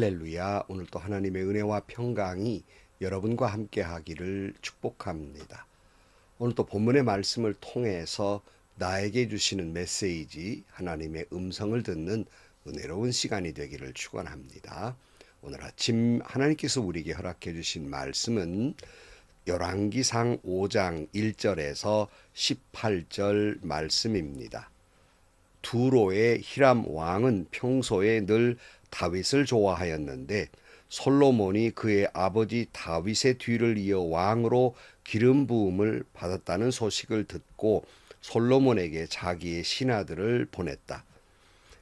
할렐루야. 오늘 또 하나님의 은혜와 평강이 여러분과 함께 하기를 축복합니다. 오늘 또 본문의 말씀을 통해서 나에게 주시는 메시지, 하나님의 음성을 듣는 은혜로운 시간이 되기를 축원합니다. 오늘 아침 하나님께서 우리에게 허락해 주신 말씀은 열왕기상 5장 1절에서 18절 말씀입니다. 두로의 히람 왕은 평소에 늘 다윗을 좋아하였는데 솔로몬이 그의 아버지 다윗의 뒤를 이어 왕으로 기름 부음을 받았다는 소식을 듣고 솔로몬에게 자기의 신하들을 보냈다.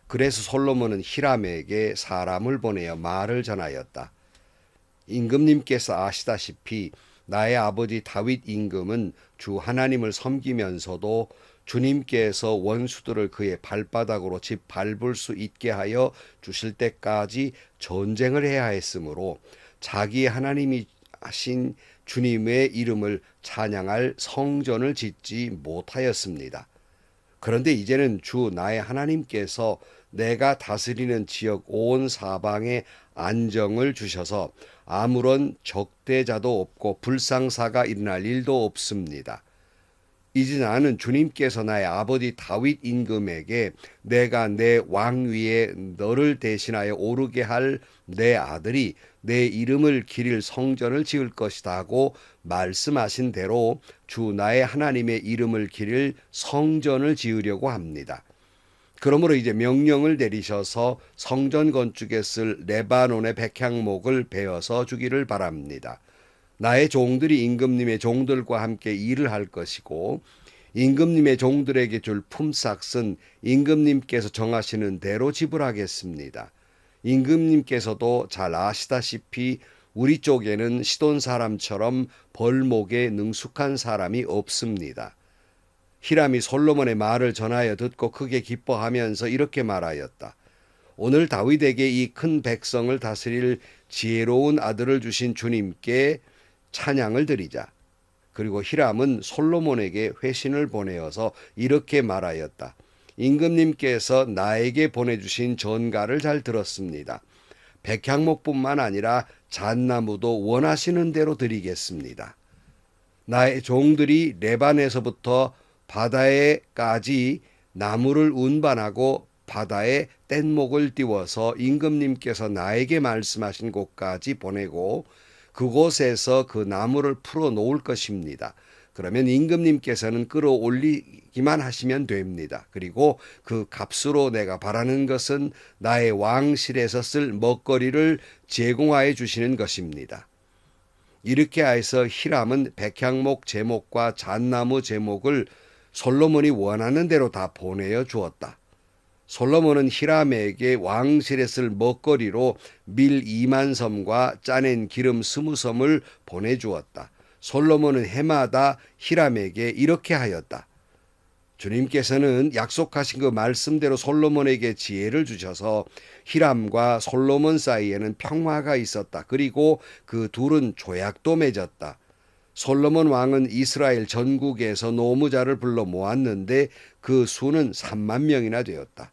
그래서 솔로몬은 히람에게 사람을 보내어 말을 전하였다. 임금님께서 아시다시피 나의 아버지 다윗 임금은 주 하나님을 섬기면서도 주님께서 원수들을 그의 발바닥으로 짓밟을 수 있게 하여 주실 때까지 전쟁을 해야 했으므로 자기 하나님이 하신 주님의 이름을 찬양할 성전을 짓지 못하였습니다. 그런데 이제는 주 나의 하나님께서 내가 다스리는 지역 온 사방에 안정을 주셔서 아무런 적대자도 없고 불상사가 일어날 일도 없습니다. 이제 나는 주님께서 나의 아버지 다윗 임금에게 내가 내 왕위에 너를 대신하여 오르게 할 내 아들이 내 이름을 기릴 성전을 지을 것이다 하고 말씀하신 대로 주 나의 하나님의 이름을 기릴 성전을 지으려고 합니다. 그러므로 이제 명령을 내리셔서 성전 건축에 쓸 레바논의 백향목을 베어서 주기를 바랍니다. 나의 종들이 임금님의 종들과 함께 일을 할 것이고 임금님의 종들에게 줄 품삯은 임금님께서 정하시는 대로 지불하겠습니다. 임금님께서도 잘 아시다시피 우리 쪽에는 시돈 사람처럼 벌목에 능숙한 사람이 없습니다. 히람이 솔로몬의 말을 전하여 듣고 크게 기뻐하면서 이렇게 말하였다. 오늘 다윗에게 이 큰 백성을 다스릴 지혜로운 아들을 주신 주님께 찬양을 드리자. 그리고 히람은 솔로몬에게 회신을 보내어서 이렇게 말하였다. 임금님께서 나에게 보내주신 전가를 잘 들었습니다. 백향목뿐만 아니라 잣나무도 원하시는 대로 드리겠습니다. 나의 종들이 레반에서부터 바다에까지 나무를 운반하고 바다에 뗏목을 띄워서 임금님께서 나에게 말씀하신 곳까지 보내고 그곳에서 그 나무를 풀어 놓을 것입니다. 그러면 임금님께서는 끌어올리기만 하시면 됩니다. 그리고 그 값으로 내가 바라는 것은 나의 왕실에서 쓸 먹거리를 제공하여 주시는 것입니다. 이렇게 해서 히람은 백향목 제목과 잣나무 제목을 솔로몬이 원하는 대로 다 보내어 주었다. 솔로몬은 히람에게 왕실에 쓸 먹거리로 밀 2만 섬과 짜낸 기름 20섬을 보내주었다. 솔로몬은 해마다 히람에게 이렇게 하였다. 주님께서는 약속하신 그 말씀대로 솔로몬에게 지혜를 주셔서 히람과 솔로몬 사이에는 평화가 있었다. 그리고 그 둘은 조약도 맺었다. 솔로몬 왕은 이스라엘 전국에서 노무자를 불러 모았는데 그 수는 3만 명이나 되었다.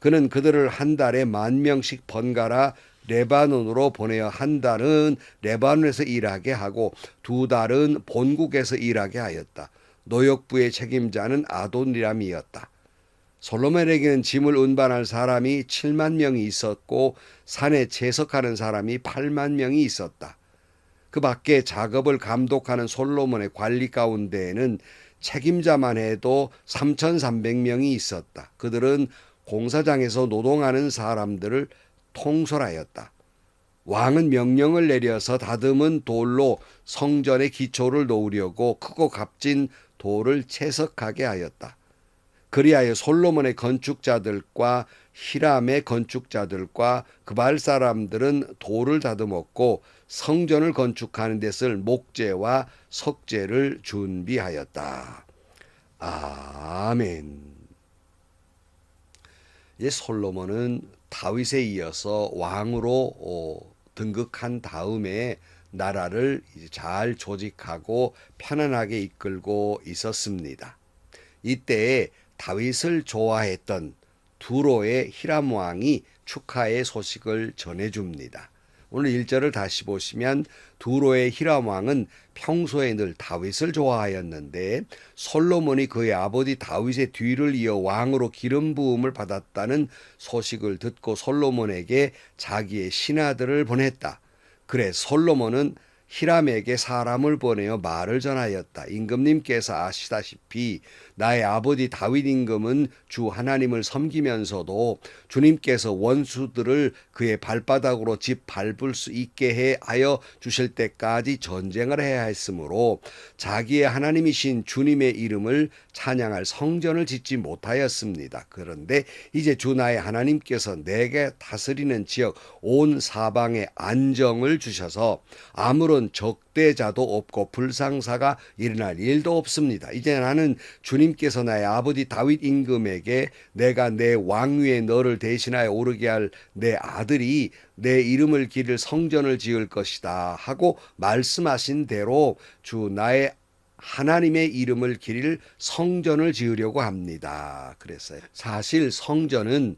그는 그들을 한 달에 10,000명씩 번갈아 레바논으로 보내어 한 달은 레바논에서 일하게 하고 2달은 본국에서 일하게 하였다. 노역부의 책임자는 아도니람이었다. 솔로몬에게는 짐을 운반할 사람이 7만 명이 있었고 산에 채석하는 사람이 8만 명이 있었다. 그 밖에 작업을 감독하는 솔로몬의 관리 가운데에는 책임자만 해도 3,300명이 있었다. 그들은 공사장에서 노동하는 사람들을 통솔하였다. 왕은 명령을 내려서 다듬은 돌로 성전의 기초를 놓으려고 크고 값진 돌을 채석하게 하였다. 그리하여 솔로몬의 건축자들과 히람의 건축자들과 그발 사람들은 돌을 다듬었고 성전을 건축하는 데 쓸 목재와 석재를 준비하였다. 아멘. 이제 솔로몬은 다윗에 이어서 왕으로 등극한 다음에 나라를 잘 조직하고 편안하게 이끌고 있었습니다. 이때에 다윗을 좋아했던 두로의 히람 왕이 축하의 소식을 전해줍니다. 오늘 1절을 다시 보시면 두로의 히람 왕은 평소에 늘 다윗을 좋아하였는데 솔로몬이 그의 아버지 다윗의 뒤를 이어 왕으로 기름 부음을 받았다는 소식을 듣고 솔로몬에게 자기의 신하들을 보냈다. 그래 솔로몬은 히람에게 사람을 보내어 말을 전하였다. 임금님께서 아시다시피 나의 아버지 다윗 임금은 주 하나님을 섬기면서도 주님께서 원수들을 그의 발바닥으로 집 밟을 수 있게 하여 주실 때까지 전쟁을 해야 했으므로 자기의 하나님이신 주님의 이름을 찬양할 성전을 짓지 못하였습니다. 그런데 이제 주 나의 하나님께서 내게 다스리는 지역 온 사방에 안정을 주셔서 아무런 적대자도 없고 불상사가 일어날 일도 없습니다. 이제 나는 주님께서 나의 아버지 다윗 임금에게 내가 내 왕위에 너를 대신하여 오르게 할 내 아들이 내 이름을 기릴 성전을 지을 것이다 하고 말씀하신 대로 주 나의 하나님의 이름을 기릴 성전을 지으려고 합니다. 그랬어요. 사실 성전은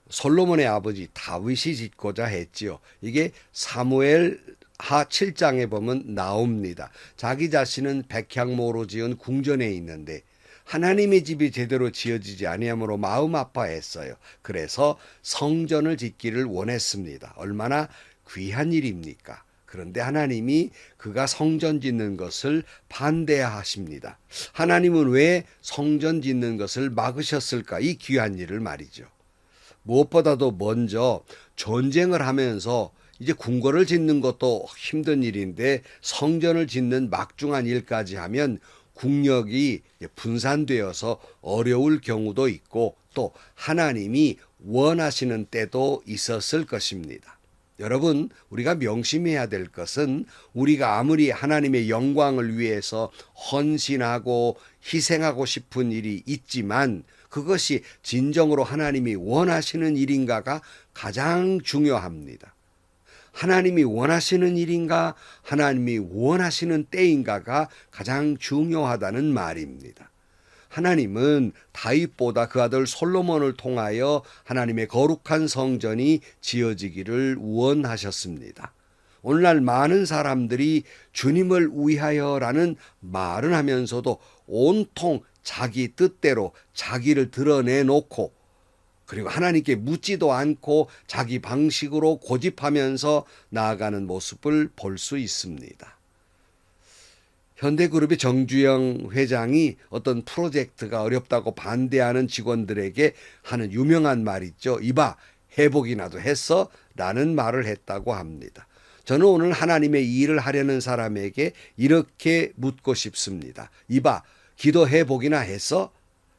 솔로몬의 아버지 다윗이 짓고자 했지요. 이게 사무엘 하 7장에 보면 나옵니다. 자기 자신은 백향모로 지은 궁전에 있는데 하나님의 집이 제대로 지어지지 아니하므로 마음 아파했어요. 그래서 성전을 짓기를 원했습니다. 얼마나 귀한 일입니까? 그런데 하나님이 그가 성전 짓는 것을 반대하십니다. 하나님은 왜 성전 짓는 것을 막으셨을까? 이 귀한 일을 말이죠. 무엇보다도 먼저 전쟁을 하면서 이제 궁궐을 짓는 것도 힘든 일인데 성전을 짓는 막중한 일까지 하면 국력이 분산되어서 어려울 경우도 있고 또 하나님이 원하시는 때도 있었을 것입니다. 여러분, 우리가 명심해야 될 것은 우리가 아무리 하나님의 영광을 위해서 헌신하고 희생하고 싶은 일이 있지만 그것이 진정으로 하나님이 원하시는 일인가가 가장 중요합니다. 하나님이 원하시는 일인가, 하나님이 원하시는 때인가가 가장 중요하다는 말입니다. 하나님은 다윗보다 그 아들 솔로몬을 통하여 하나님의 거룩한 성전이 지어지기를 원하셨습니다. 오늘날 많은 사람들이 주님을 위하여라는 말은 하면서도 온통 자기 뜻대로 자기를 드러내놓고 그리고 하나님께 묻지도 않고 자기 방식으로 고집하면서 나아가는 모습을 볼 수 있습니다. 현대그룹의 정주영 회장이 어떤 프로젝트가 어렵다고 반대하는 직원들에게 하는 유명한 말 있죠. 이봐, 회복이나도 했어? 라는 말을 했다고 합니다. 저는 오늘 하나님의 일을 하려는 사람에게 이렇게 묻고 싶습니다. 이봐, 기도 회복이나 했어?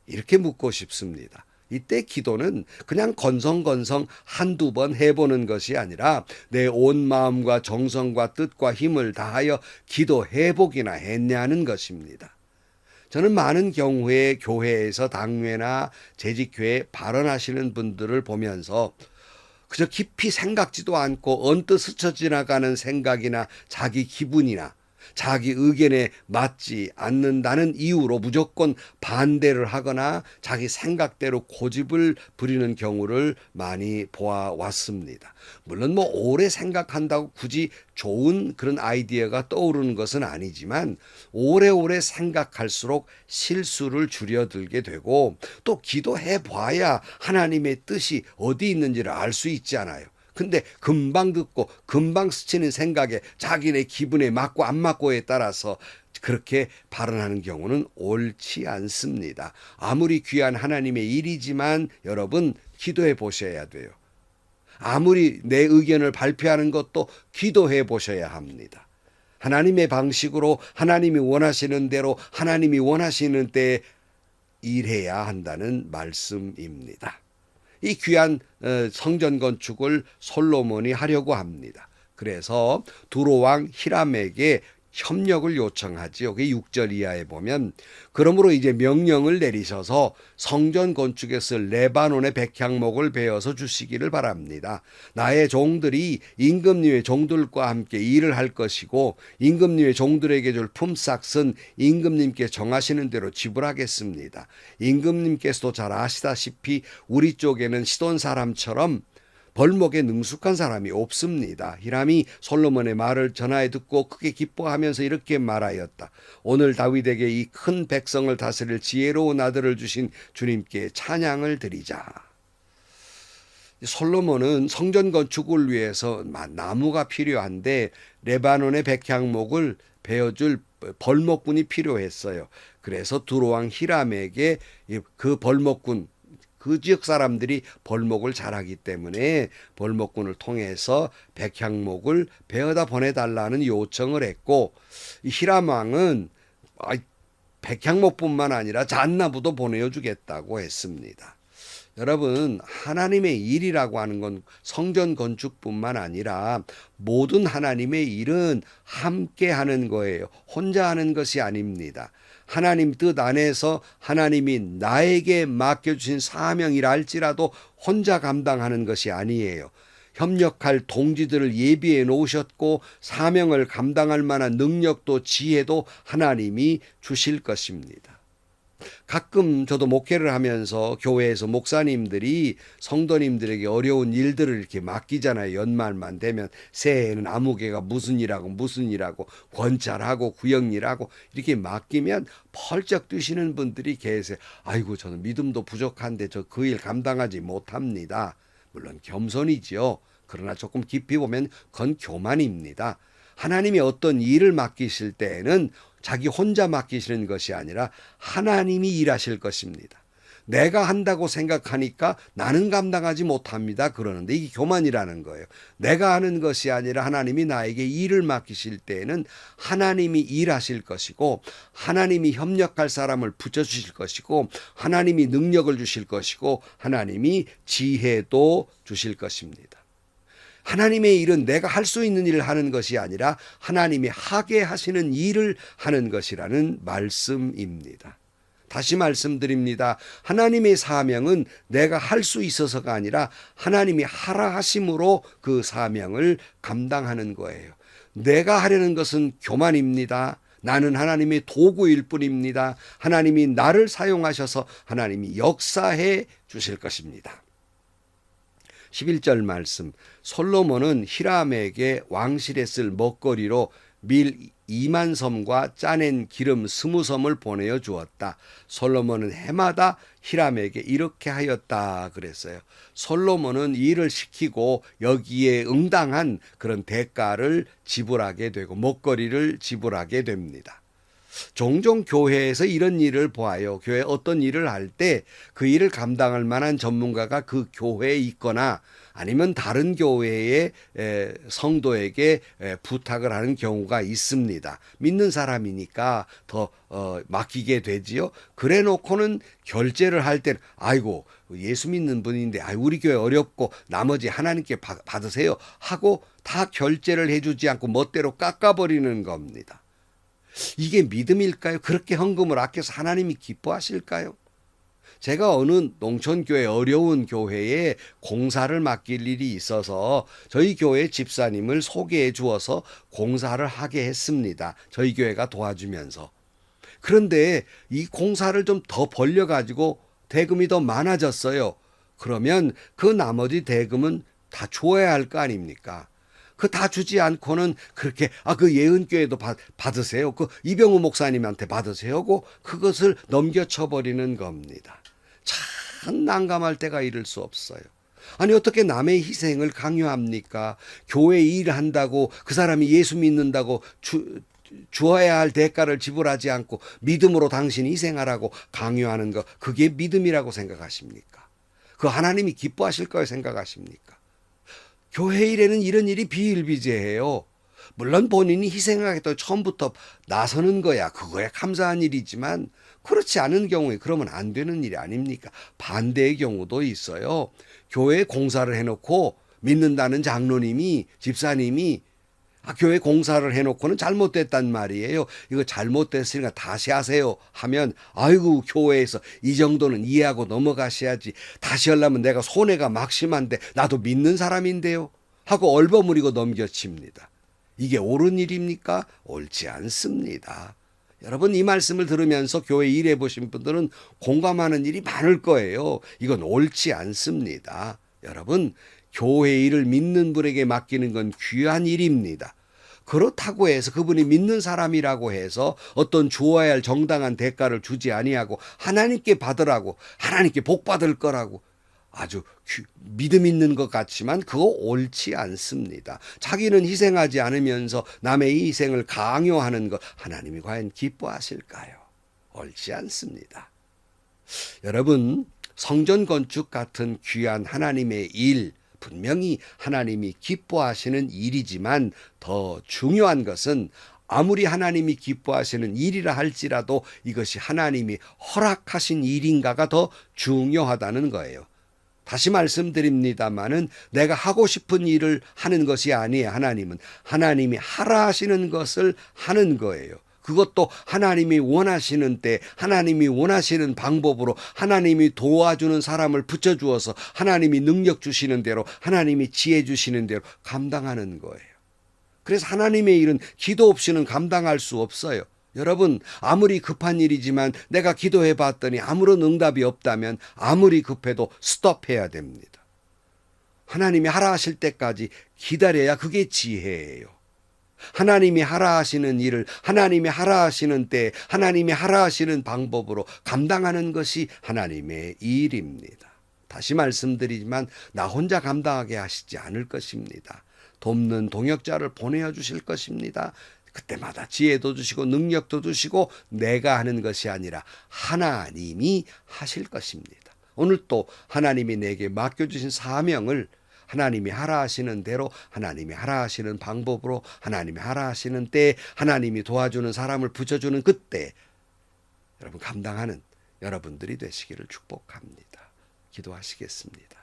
이렇게 묻고 싶습니다. 이때 기도는 그냥 건성건성 한두 번 해보는 것이 아니라 내 온 마음과 정성과 뜻과 힘을 다하여 기도 회복이나 했냐는 것입니다. 저는 많은 경우에 교회에서 당회나 재직회에 발언하시는 분들을 보면서 그저 깊이 생각지도 않고 언뜻 스쳐 지나가는 생각이나 자기 기분이나 자기 의견에 맞지 않는다는 이유로 무조건 반대를 하거나 자기 생각대로 고집을 부리는 경우를 많이 보아왔습니다. 물론 오래 생각한다고 굳이 좋은 그런 아이디어가 떠오르는 것은 아니지만 오래오래 생각할수록 실수를 줄여들게 되고 또 기도해 봐야 하나님의 뜻이 어디 있는지를 알 수 있잖아요. 근데 금방 듣고 금방 스치는 생각에 자기네 기분에 맞고 안 맞고에 따라서 그렇게 발언하는 경우는 옳지 않습니다. 아무리 귀한 하나님의 일이지만 여러분 기도해 보셔야 돼요. 아무리 내 의견을 발표하는 것도 기도해 보셔야 합니다. 하나님의 방식으로 하나님이 원하시는 대로 하나님이 원하시는 때에 일해야 한다는 말씀입니다. 이 귀한 성전 건축을 솔로몬이 하려고 합니다. 그래서 두로 왕 히람에게 협력을 요청하지요. 그게 6절 이하에 보면 그러므로 이제 명령을 내리셔서 성전 건축에 쓸 레바논의 백향목을 베어서 주시기를 바랍니다. 나의 종들이 임금님의 종들과 함께 일을 할 것이고 임금님의 종들에게 줄 품삯은 임금님께 정하시는 대로 지불하겠습니다. 임금님께서도 잘 아시다시피 우리 쪽에는 시돈 사람처럼 벌목에 능숙한 사람이 없습니다. 히람이 솔로몬의 말을 전하에 듣고 크게 기뻐하면서 이렇게 말하였다. 오늘 다윗에게 이 큰 백성을 다스릴 지혜로운 아들을 주신 주님께 찬양을 드리자. 솔로몬은 성전 건축을 위해서 나무가 필요한데 레바논의 백향목을 베어줄 벌목꾼이 필요했어요. 그래서 두로왕 히람에게 그 벌목꾼, 그 지역 사람들이 벌목을 잘하기 때문에 벌목꾼을 통해서 백향목을 베어다 보내달라는 요청을 했고, 히람 왕은 백향목뿐만 아니라 잣나무도 보내주겠다고 했습니다. 여러분, 하나님의 일이라고 하는 건 성전 건축뿐만 아니라 모든 하나님의 일은 함께 하는 거예요. 혼자 하는 것이 아닙니다. 하나님 뜻 안에서 하나님이 나에게 맡겨주신 사명이라 할지라도 혼자 감당하는 것이 아니에요. 협력할 동지들을 예비해 놓으셨고 사명을 감당할 만한 능력도 지혜도 하나님이 주실 것입니다. 가끔 저도 목회를 하면서 교회에서 목사님들이 성도님들에게 어려운 일들을 이렇게 맡기잖아요. 연말만 되면 새해에는 아무개가 무슨 일하고 권찰하고 구역일하고 이렇게 맡기면 펄쩍 뛰시는 분들이 계세요. 아이고, 저는 믿음도 부족한데 저 그 일 감당하지 못합니다. 물론 겸손이지요. 그러나 조금 깊이 보면 그건 교만입니다. 하나님이 어떤 일을 맡기실 때에는 자기 혼자 맡기시는 것이 아니라 하나님이 일하실 것입니다. 내가 한다고 생각하니까 나는 감당하지 못합니다. 그러는데 이게 교만이라는 거예요. 내가 하는 것이 아니라 하나님이 나에게 일을 맡기실 때에는 하나님이 일하실 것이고 하나님이 협력할 사람을 붙여주실 것이고 하나님이 능력을 주실 것이고 하나님이 지혜도 주실 것입니다. 하나님의 일은 내가 할 수 있는 일을 하는 것이 아니라 하나님이 하게 하시는 일을 하는 것이라는 말씀입니다. 다시 말씀드립니다. 하나님의 사명은 내가 할 수 있어서가 아니라 하나님이 하라 하심으로 그 사명을 감당하는 거예요. 내가 하려는 것은 교만입니다. 나는 하나님의 도구일 뿐입니다. 하나님이 나를 사용하셔서 하나님이 역사해 주실 것입니다. 11절 말씀, 솔로몬은 히람에게 왕실에 쓸 먹거리로 밀 2만 섬과 짜낸 기름 20섬을 보내어 주었다. 솔로몬은 해마다 히람에게 이렇게 하였다 그랬어요. 솔로몬은 일을 시키고 여기에 응당한 그런 대가를 지불하게 되고 먹거리를 지불하게 됩니다. 종종 교회에서 이런 일을 보아요. 교회 어떤 일을 할 때 그 일을 감당할 만한 전문가가 그 교회에 있거나 아니면 다른 교회의 성도에게 부탁을 하는 경우가 있습니다. 믿는 사람이니까 더 맡기게 되지요. 그래 놓고는 결제를 할 때는 아이고 예수 믿는 분인데 우리 교회 어렵고 나머지 하나님께 받으세요 하고 다 결제를 해주지 않고 멋대로 깎아버리는 겁니다. 이게 믿음일까요? 그렇게 헌금을 아껴서 하나님이 기뻐하실까요? 제가 어느 농촌교회 어려운 교회에 공사를 맡길 일이 있어서 저희 교회 집사님을 소개해 주어서 공사를 하게 했습니다. 저희 교회가 도와주면서. 그런데 이 공사를 좀 더 벌려가지고 대금이 더 많아졌어요. 그러면 그 나머지 대금은 다 줘야 할 거 아닙니까? 그 다 주지 않고는 그렇게 그 예은교회도 받으세요. 그 이병우 목사님한테 받으세요. 고 그것을 넘겨쳐버리는 겁니다. 참 난감할 때가 이를 수 없어요. 아니 어떻게 남의 희생을 강요합니까? 교회 일한다고 그 사람이 예수 믿는다고 주어야 할 대가를 지불하지 않고 믿음으로 당신이 희생하라고 강요하는 거 그게 믿음이라고 생각하십니까? 그 하나님이 기뻐하실 거라고 생각하십니까? 교회 일에는 이런 일이 비일비재해요. 물론 본인이 희생하겠다고 처음부터 나서는 거야. 그거야 감사한 일이지만 그렇지 않은 경우에 그러면 안 되는 일이 아닙니까? 반대의 경우도 있어요. 교회에 공사를 해놓고 믿는다는 장로님이 집사님이 교회 공사를 해놓고는 잘못됐단 말이에요. 이거 잘못됐으니까 다시 하세요 하면 아이고 교회에서 이 정도는 이해하고 넘어가셔야지. 다시 하려면 내가 손해가 막심한데 나도 믿는 사람인데요 하고 얼버무리고 넘겨칩니다. 이게 옳은 일입니까? 옳지 않습니다. 여러분 이 말씀을 들으면서 교회 일해 보신 분들은 공감하는 일이 많을 거예요. 이건 옳지 않습니다. 여러분 교회 일을 믿는 분에게 맡기는 건 귀한 일입니다. 그렇다고 해서 그분이 믿는 사람이라고 해서 어떤 주어야 할 정당한 대가를 주지 아니하고 하나님께 받으라고, 하나님께 복 받을 거라고 아주 믿음 있는 것 같지만 그거 옳지 않습니다. 자기는 희생하지 않으면서 남의 이 희생을 강요하는 것 하나님이 과연 기뻐하실까요? 옳지 않습니다. 여러분, 성전 건축 같은 귀한 하나님의 일, 분명히 하나님이 기뻐하시는 일이지만 더 중요한 것은 아무리 하나님이 기뻐하시는 일이라 할지라도 이것이 하나님이 허락하신 일인가가 더 중요하다는 거예요. 다시 말씀드립니다마는 내가 하고 싶은 일을 하는 것이 아니에요. 하나님은 하나님이 하라 하시는 것을 하는 거예요. 그것도 하나님이 원하시는 때, 하나님이 원하시는 방법으로, 하나님이 도와주는 사람을 붙여주어서 하나님이 능력 주시는 대로, 하나님이 지혜 주시는 대로 감당하는 거예요. 그래서 하나님의 일은 기도 없이는 감당할 수 없어요. 여러분, 아무리 급한 일이지만 내가 기도해 봤더니 아무런 응답이 없다면 아무리 급해도 스톱해야 됩니다. 하나님이 하라 하실 때까지 기다려야 그게 지혜예요. 하나님이 하라 하시는 일을 하나님이 하라 하시는 때 하나님이 하라 하시는 방법으로 감당하는 것이 하나님의 일입니다. 다시 말씀드리지만 나 혼자 감당하게 하시지 않을 것입니다. 돕는 동역자를 보내어 주실 것입니다. 그때마다 지혜도 주시고 능력도 주시고 내가 하는 것이 아니라 하나님이 하실 것입니다. 오늘 또 하나님이 내게 맡겨주신 사명을 하나님이 하라 하시는 대로 하나님이 하라 하시는 방법으로 하나님이 하라 하시는 때 하나님이 도와주는 사람을 붙여주는 그때 여러분 감당하는 여러분들이 되시기를 축복합니다. 기도하시겠습니다.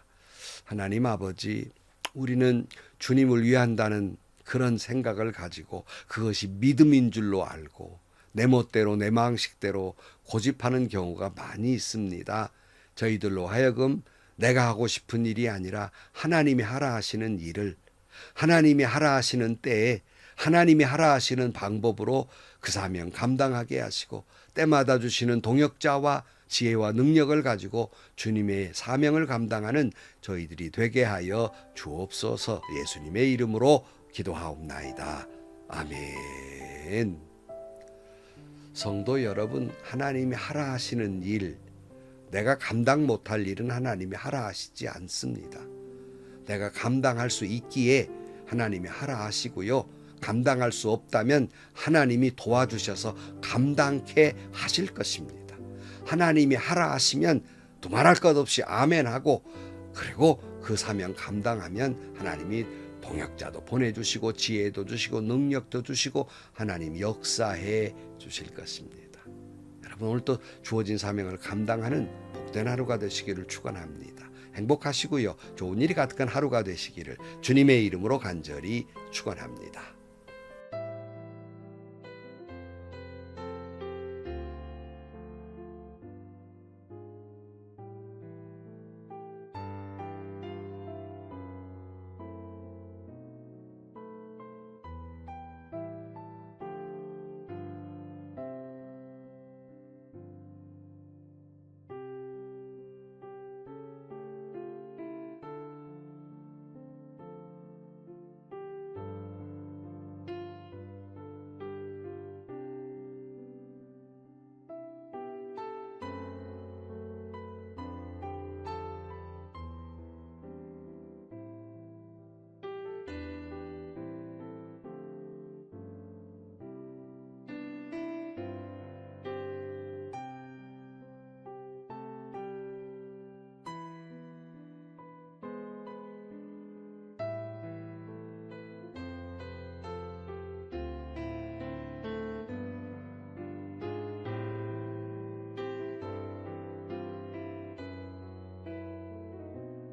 하나님 아버지, 우리는 주님을 위한다는 그런 생각을 가지고 그것이 믿음인 줄로 알고 내 멋대로 내 방식대로 고집하는 경우가 많이 있습니다. 저희들로 하여금 내가 하고 싶은 일이 아니라 하나님이 하라 하시는 일을 하나님이 하라 하시는 때에 하나님이 하라 하시는 방법으로 그 사명 감당하게 하시고 때마다 주시는 동역자와 지혜와 능력을 가지고 주님의 사명을 감당하는 저희들이 되게 하여 주옵소서. 예수님의 이름으로 기도하옵나이다. 아멘. 성도 여러분, 하나님이 하라 하시는 일, 내가 감당 못할 일은 하나님이 하라 하시지 않습니다. 내가 감당할 수 있기에 하나님이 하라 하시고요. 감당할 수 없다면 하나님이 도와주셔서 감당케 하실 것입니다. 하나님이 하라 하시면 두말할 것 없이 아멘하고 그리고 그 사명 감당하면 하나님이 동역자도 보내주시고 지혜도 주시고 능력도 주시고 하나님 역사해 주실 것입니다. 여러분 오늘 또 주어진 사명을 감당하는 복된 하루가 되시기를 축원합니다. 행복하시고요. 좋은 일이 가득한 하루가 되시기를 주님의 이름으로 간절히 축원합니다.